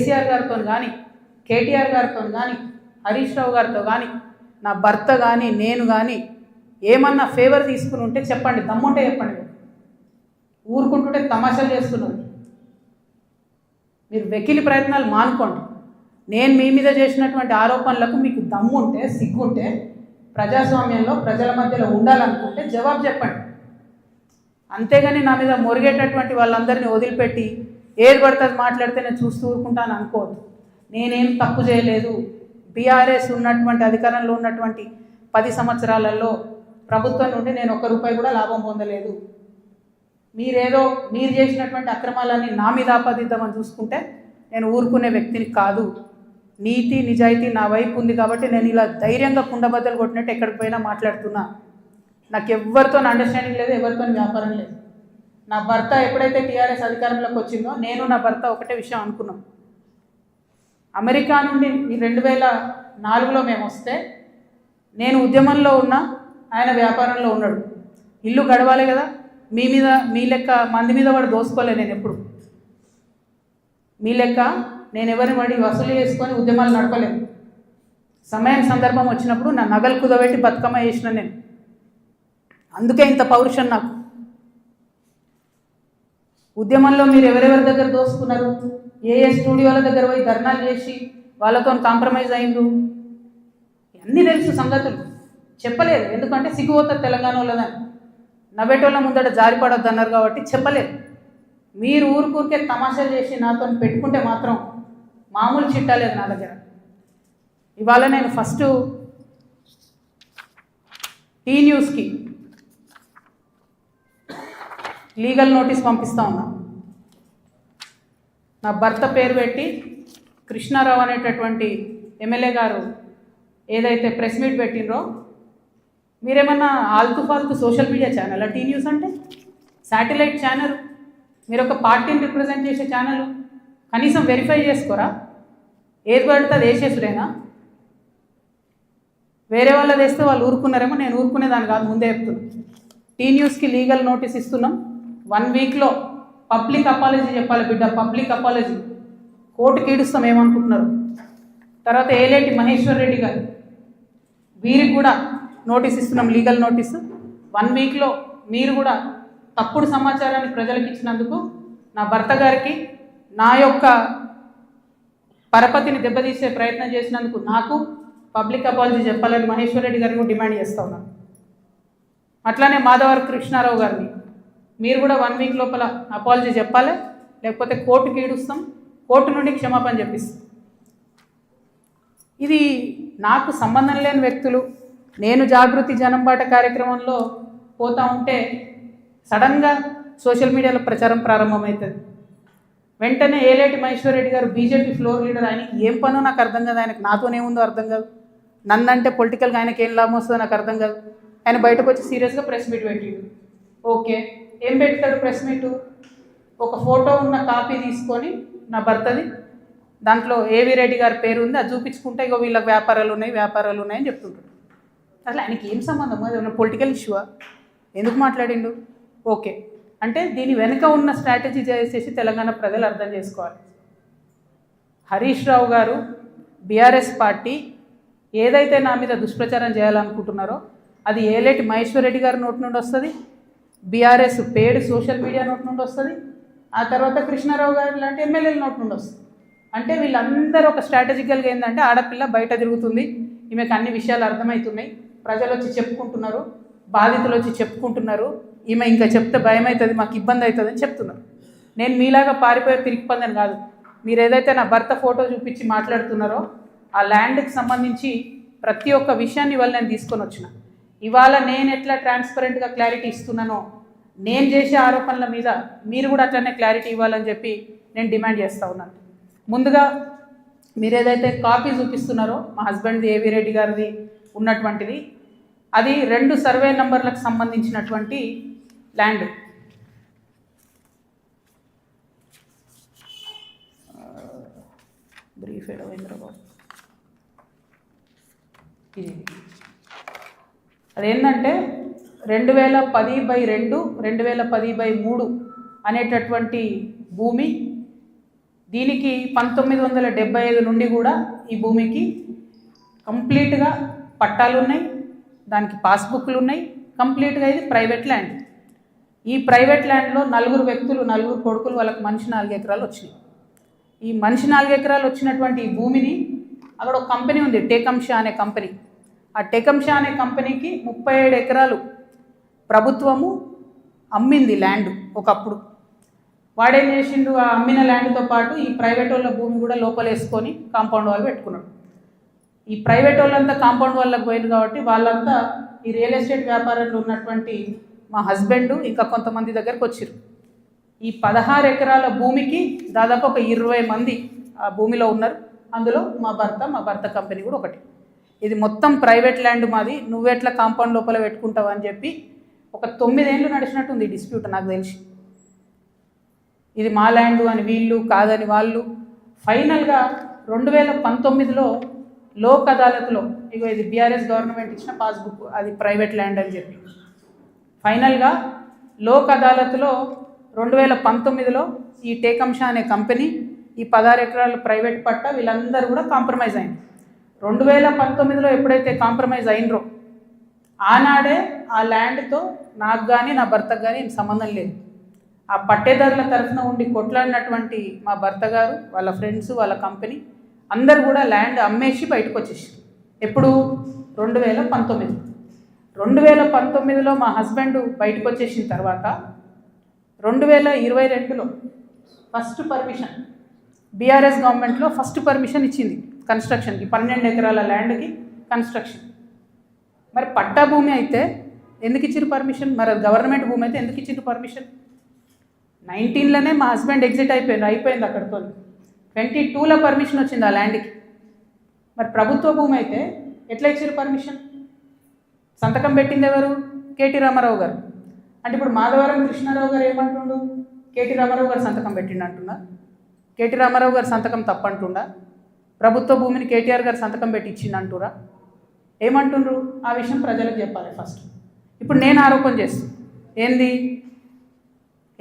కేసీఆర్ గారితో కానీ కేటీఆర్ గారితో కానీ హరీష్ రావు గారితో కానీ నా భర్త కానీ నేను కానీ ఏమన్నా ఫేవర్ తీసుకుని ఉంటే చెప్పండి, దమ్ముంటే చెప్పండి. ఊరుకుంటుంటే తమాషాలు చేస్తున్నారు. మీరు వెకిలి ప్రయత్నాలు మానుకోండి. నేను మీ మీద చేసినటువంటి ఆరోపణలకు మీకు దమ్ముంటే, సిగ్గుంటే, ప్రజాస్వామ్యంలో ప్రజల మధ్యలో ఉండాలనుకుంటే జవాబు చెప్పండి. అంతేగాని నా మీద మొరిగేటటువంటి వాళ్ళందరినీ వదిలిపెట్టి ఏది పడుతుంది మాట్లాడితే నేను చూస్తూ ఊరుకుంటాను అనుకోవద్దు. నేనేం తప్పు చేయలేదు. బీఆర్ఎస్ ఉన్నటువంటి అధికారంలో ఉన్నటువంటి 10 సంవత్సరాలలో ప్రభుత్వం నుండి నేను ₹1 కూడా లాభం పొందలేదు. మీరు చేసినటువంటి అక్రమాలన్నీ నా మీద ఆపాదిద్దామని చూసుకుంటే నేను ఊరుకునే వ్యక్తిని కాదు. నీతి నిజాయితీ నా వైపు ఉంది కాబట్టి నేను ఇలా ధైర్యంగా కుండబద్దలు కొట్టినట్టు ఎక్కడికి పోయినా మాట్లాడుతున్నా. నాకు ఎవరితో అండర్స్టాండింగ్ లేదు, ఎవరితో వ్యాపారం లేదు. నా భర్త ఎప్పుడైతే టీఆర్ఎస్ అధికారంలోకి వచ్చిందో నేను నా భర్త ఒకటే విషయం అనుకున్నాం. అమెరికా నుండి 2004లో మేము వస్తే నేను ఉద్యమంలో ఉన్నా, ఆయన వ్యాపారంలో ఉన్నాడు. ఇల్లు గడవాలి కదా. మీ లెక్క మంది మీద వాడు దోసుకోలే. నేను ఎప్పుడు మీ లెక్క నేను ఎవరిని వాడి వసూలు చేసుకొని ఉద్యమాలు నడపలేను. సమయం సందర్భం వచ్చినప్పుడు నా నగలు కుదబెట్టి బతుకమ్మ చేసిన నేను. అందుకే ఇంత పౌరుషం నాకు. ఉద్యమంలో మీరు ఎవరెవరి దగ్గర దోసుకున్నారు, ఏ స్టూడియోల దగ్గర పోయి ధర్నాలు చేసి వాళ్ళతో కాంప్రమైజ్ అయిండు, అన్నీ తెలుసు సంగతులు. చెప్పలేదు, ఎందుకంటే సిగ్గుపోతుంది తెలంగాణ వాళ్ళదని. నవ్వేటోళ్ళ ముందట జారిపడొద్దు అన్నారు కాబట్టి చెప్పలేదు. మీరు ఊరికే తమాషాలు చేసి నాతో పెట్టుకుంటే మాత్రం మామూలు చిట్టా లేదు నా దగ్గర. ఇవాళ నేను ఫస్ట్ టీ న్యూస్కి లీగల్ నోటీస్ పంపిస్తా ఉన్నా. నా భర్త పేరు పెట్టి కృష్ణారావు అనేటటువంటి ఎమ్మెల్యే గారు ఏదైతే ప్రెస్ మీట్ పెట్టినరో, మీరేమన్నా ఆల్తు ఫాల్తు social media channel T News అంటే? శాటిలైట్ ఛానల్, మీరు ఒక పార్టీని రిప్రజెంట్ చేసే ఛానల్, కనీసం వెరిఫై చేసుకోరా? ఏది పడితే అది వేసేసుడేనా? వేరే వాళ్ళది వేస్తే వాళ్ళు ఊరుకున్నారేమో, నేను ఊరుకునేదాన్ని కాదు, ముందే చెప్తున్నాను. టీ న్యూస్కి లీగల్ నోటీస్ ఇస్తున్నాం. 1 వీక్లో పబ్లిక్ అపాలజీ చెప్పాలి బిడ్డ, పబ్లిక్ అపాలజీ. కోర్టుకి ఈడుస్తాం ఏమనుకుంటున్నారు. తర్వాత ఏలేటి మహేశ్వర్ రెడ్డి గారు, వీరికి కూడా నోటీస్ ఇస్తున్నాం, లీగల్ నోటీసు. 1 వీక్లో మీరు కూడా తప్పుడు సమాచారాన్ని ప్రజలకు ఇచ్చినందుకు నా భర్త గారికి, నా యొక్క పరపతిని దెబ్బతీసే ప్రయత్నం చేసినందుకు నాకు పబ్లిక్ అపాలజీ చెప్పాలని మహేశ్వర్ రెడ్డి గారిని కూడా డిమాండ్ చేస్తూ ఉన్నాను. అట్లానే మాధవర్ కృష్ణారావు గారిని మీరు కూడా 1 వీక్ లోపల అపాలజీ చెప్పాలి, లేకపోతే కోర్టుకి ఈడుస్తాం, కోర్టు నుండి క్షమాపణ చెప్పిస్తాం. ఇది నాకు సంబంధం లేని వ్యక్తులు. నేను జాగృతి జనంబాట కార్యక్రమంలో పోతూ ఉంటే సడన్గా సోషల్ మీడియాలో ప్రచారం ప్రారంభమవుతుంది. వెంటనే ఏలేటి మహేశ్వర్ రెడ్డి గారు బీజేపీ ఫ్లోర్ లీడర్, ఆయనకి ఏం పనో నాకు అర్థం కాదు, ఆయనకు నాతోనేముందో అర్థం కాదు, నన్నంటే పొలిటికల్గా ఆయనకి ఏం లాభం వస్తుందో నాకు అర్థం కాదు. ఆయన బయటకు వచ్చి సీరియస్గా ప్రెస్ మీట్ పెట్టిండు. ఓకే, ఏం పెడతాడు ప్రెస్ మీటు? ఒక ఫోటో ఉన్న కాపీ తీసుకొని నా భర్తది, దాంట్లో ఏవి రెడ్డి గారి పేరు ఉంది, అది చూపించుకుంటే ఇగో వీళ్ళకి వ్యాపారాలు ఉన్నాయని చెప్తుంటాడు. అసలు ఆయనకి ఏం సంబంధం? అది ఏమన్నా పొలిటికల్ ఇష్యూవా? ఎందుకు మాట్లాడిండు? ఓకే, అంటే దీని వెనుక ఉన్న స్ట్రాటజీ చేసేసి తెలంగాణ ప్రజలు అర్థం చేసుకోవాలి. హరీష్ రావు గారు, బీఆర్ఎస్ పార్టీ ఏదైతే నా మీద దుష్ప్రచారం చేయాలనుకుంటున్నారో అది ఏలేటి మహేశ్వర్ రెడ్డి గారి నోటి నుండి వస్తుంది, బీఆర్ఎస్ పేడ్ సోషల్ మీడియా నోటి నుండి వస్తుంది, ఆ తర్వాత కృష్ణారావు గారు లాంటి ఎమ్మెల్యేల నోటి నుండి వస్తుంది. అంటే వీళ్ళందరూ ఒక స్ట్రాటజికల్గా ఏంటంటే ఆడపిల్ల బయట తిరుగుతుంది, ఈమెకు అన్ని విషయాలు అర్థమవుతున్నాయి, ప్రజలు వచ్చి చెప్పుకుంటున్నారు, బాధితులు వచ్చి చెప్పుకుంటున్నారు, ఈమె ఇంకా చెప్తే భయం అవుతుంది, మాకు ఇబ్బంది అవుతుంది అని చెప్తున్నారు. నేను మీలాగా పారిపోయే పిరికిపందని కాదు. మీరు ఏదైతే నా భర్త ఫోటో చూపించి మాట్లాడుతున్నారో ఆ ల్యాండ్కి సంబంధించి ప్రతి ఒక్క విషయాన్ని ఇవాళ నేను తీసుకొని వచ్చిన. ఇవాళ నేను ఎట్లా ట్రాన్స్పరెంట్గా క్లారిటీ ఇస్తున్నానో నేను చేసే ఆరోపణల మీద మీరు కూడా అట్లనే క్లారిటీ ఇవ్వాలని చెప్పి నేను డిమాండ్ చేస్తూ ఉన్నాను. ముందుగా మీరు ఏదైతే కాపీ చూపిస్తున్నారో మా హస్బెండ్ది ఏవి రెడ్డి గారిది ఉన్నటువంటిది, అది 2 సర్వే నంబర్లకు సంబంధించినటువంటి ల్యాండ్. బ్రీఫ్ హైదరాబాద్ ఇది అదేంటంటే 2010/2 2010/3 అనేటటువంటి భూమి దీనికి 1975 నుండి కూడా ఈ భూమికి కంప్లీట్గా పట్టాలు ఉన్నాయి, దానికి పాస్బుక్లు ఉన్నాయి, కంప్లీట్గా ఇది ప్రైవేట్ ల్యాండ్. ఈ ప్రైవేట్ ల్యాండ్లో 4 వ్యక్తులు, 4 కొడుకులు, వాళ్ళకి మనిషి 4 ఎకరాలు వచ్చినాయి. ఈ మనిషి 4 ఎకరాలు వచ్చినటువంటి ఈ భూమిని అక్కడ ఒక కంపెనీ ఉంది, టేకంషా అనే కంపెనీ. ఆ టేకంషా అనే కంపెనీకి 37 ఎకరాలు ప్రభుత్వము అమ్మింది ల్యాండ్ ఒకప్పుడు. వాడేం చేసిండు, ఆ అమ్మిన ల్యాండ్తో పాటు ఈ ప్రైవేట్ వాళ్ళ భూమి కూడా లోపలేసుకొని కాంపౌండ్ వాళ్ళు పెట్టుకున్నాడు. ఈ ప్రైవేట్ వాళ్ళంతా కాంపౌండ్ వాళ్ళకి పోయింది కాబట్టి వాళ్ళంతా ఈ రియల్ ఎస్టేట్ వ్యాపారంలో ఉన్నటువంటి మా హస్బెండ్ ఇంకా కొంతమంది దగ్గరకు వచ్చారు. ఈ 16 ఎకరాల భూమికి దాదాపు ఒక 20 మంది ఆ భూమిలో ఉన్నారు. అందులో మా భర్త కంపెనీ కూడా ఒకటి. ఇది మొత్తం ప్రైవేట్ ల్యాండ్ మాది, నువ్వెట్లా కాంపౌండ్ లోపల పెట్టుకుంటావు అని చెప్పి ఒక 9 ఏళ్ళు నడిచినట్టుంది ఈ డిస్ప్యూట్ నాకు తెలిసి. ఇది మా ల్యాండ్ అని వీళ్ళు, కాదని వాళ్ళు. ఫైనల్గా 2019లో లోక్ అదాలత్లో, ఇగో ఇది బీఆర్ఎస్ గవర్నమెంట్ ఇచ్చిన పాస్బుక్, అది ప్రైవేట్ ల్యాండ్ అని చెప్పి ఫైనల్గా లోక్ అదాలత్లో 2019లో ఈ టేకంషా అనే కంపెనీ ఈ 16 ఎకరాల ప్రైవేట్ పట్టా వీళ్ళందరూ కూడా కాంప్రమైజ్ అయింది. 2019లో ఎప్పుడైతే కాంప్రమైజ్ అయినరో ఆనాడే ఆ ల్యాండ్తో నాకు కానీ నా భర్తకు కానీ ఏం సంబంధం లేదు. ఆ పట్టేదారుల తరఫున ఉండి కొట్లాడినటువంటి మా భర్త గారు, వాళ్ళ ఫ్రెండ్స్, వాళ్ళ కంపెనీ అందరు కూడా ల్యాండ్ అమ్మేసి బయటకు వచ్చేసారు. ఎప్పుడు? 2019లో మా హస్బెండ్ బయటకు వచ్చేసిన తర్వాత 2022లో ఫస్ట్ పర్మిషన్, బీఆర్ఎస్ గవర్నమెంట్లో ఫస్ట్ పర్మిషన్ ఇచ్చింది కన్స్ట్రక్షన్కి, 12 ఎకరాల ల్యాండ్కి కన్స్ట్రక్షన్. మరి పట్టా భూమి అయితే ఎందుకు ఇచ్చారు పర్మిషన్? మరి గవర్నమెంట్ భూమి అయితే ఎందుకు ఇచ్చారు పర్మిషన్? 19లోనే మా హస్బెండ్ ఎగ్జిట్ అయిపోయింది అక్కడితో. 22లో పర్మిషన్ వచ్చింది ఆ ల్యాండ్కి. మరి ప్రభుత్వ భూమి అయితే ఎట్లా ఇచ్చారు పర్మిషన్? సంతకం పెట్టింది ఎవరు? కేటీ రామారావు గారు. అంటే ఇప్పుడు మాధవరం కృష్ణారావు గారు ఏమంటుండు? కేటీ రామారావు గారు సంతకం పెట్టిండు అంటున్నా. కేటీ రామారావు గారు సంతకం తప్పంటుండా? ప్రభుత్వ భూమిని కేటీఆర్ గారు సంతకం పెట్టి ఇచ్చిండు అంటురా? ఏమంటుండ్రు? ఆ విషయం ప్రజలకు చెప్పాలి ఫస్ట్. ఇప్పుడు నేను ఆరోపణ చేస్తాను ఏంది,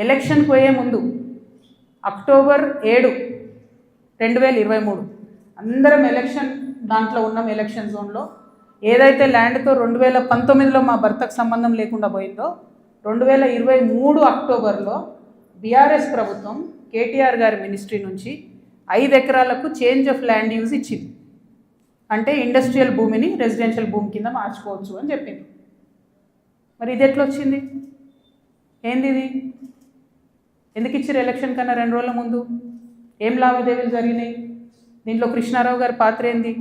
ఎలక్షన్కి పోయే ముందు అక్టోబర్ 7, 2023 అందరం ఎలక్షన్ దాంట్లో ఉన్నాం. ఎలక్షన్ జోన్లో ఏదైతే ల్యాండ్తో 2019లో మా భర్తకు సంబంధం లేకుండా పోయిందో 2023 అక్టోబర్లో బీఆర్ఎస్ ప్రభుత్వం కేటీఆర్ గారి మినిస్ట్రీ నుంచి 5 ఎకరాలకు చేంజ్ ఆఫ్ ల్యాండ్ యూజ్ ఇచ్చింది. అంటే ఇండస్ట్రియల్ భూమిని రెసిడెన్షియల్ భూమి కింద మార్చుకోవచ్చు అని చెప్పింది. మరి ఇది ఎట్లా వచ్చింది? ఏంది ఇది? ఎందుకు ఇచ్చారు ఎలక్షన్ కన్నా 2 రోజుల ముందు? ఏం లావాదేవీలు జరిగినాయి? దీంట్లో కృష్ణారావు గారి పాత్ర ఏంది?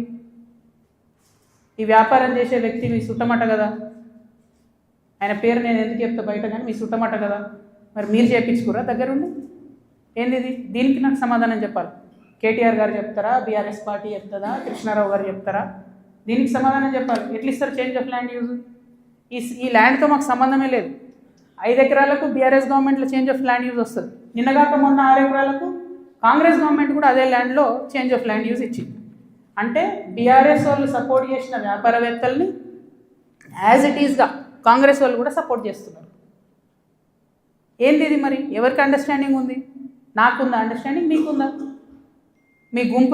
ఈ వ్యాపారం చేసే వ్యక్తి మీ సుట్టమట కదా, ఆయన పేరు నేను ఎందుకు చెప్తా బయట, కానీ మీ సుట్టమట కదా. మరి మీరు చేయించుకురా దగ్గరుండి? ఏంది ఇది? దీనికి నాకు సమాధానం చెప్పాలి. కేటీఆర్ గారు చెప్తారా, బీఆర్ఎస్ పార్టీ చెప్తుందా, కృష్ణారావు గారు చెప్తారా? దీనికి సమాధానం చెప్పాలి. ఎట్లా ఇస్తారు చేంజ్ ఆఫ్ ల్యాండ్ యూజ్? ఈ ల్యాండ్తో మాకు సంబంధమే లేదు. 5 ఎకరాలకు బీఆర్ఎస్ గవర్నమెంట్లో చేంజ్ ఆఫ్ ల్యాండ్ యూజ్ వస్తుంది. నిన్నగాక మొన్న 6 ఎకరాలకు కాంగ్రెస్ గవర్నమెంట్ కూడా అదే ల్యాండ్లో చేంజ్ ఆఫ్ ల్యాండ్ యూజ్ ఇచ్చింది. అంటే బీఆర్ఎస్ వాళ్ళు సపోర్ట్ చేసిన వ్యాపారవేత్తల్ని యాజ్ ఇట్ ఈస్గా కాంగ్రెస్ వాళ్ళు కూడా సపోర్ట్ చేస్తున్నారు. ఏంది ఇది? మరి ఎవరికి అండర్స్టాండింగ్ ఉంది? నాకుందా అండర్స్టాండింగ్? మీకుందా? మీ గుంపు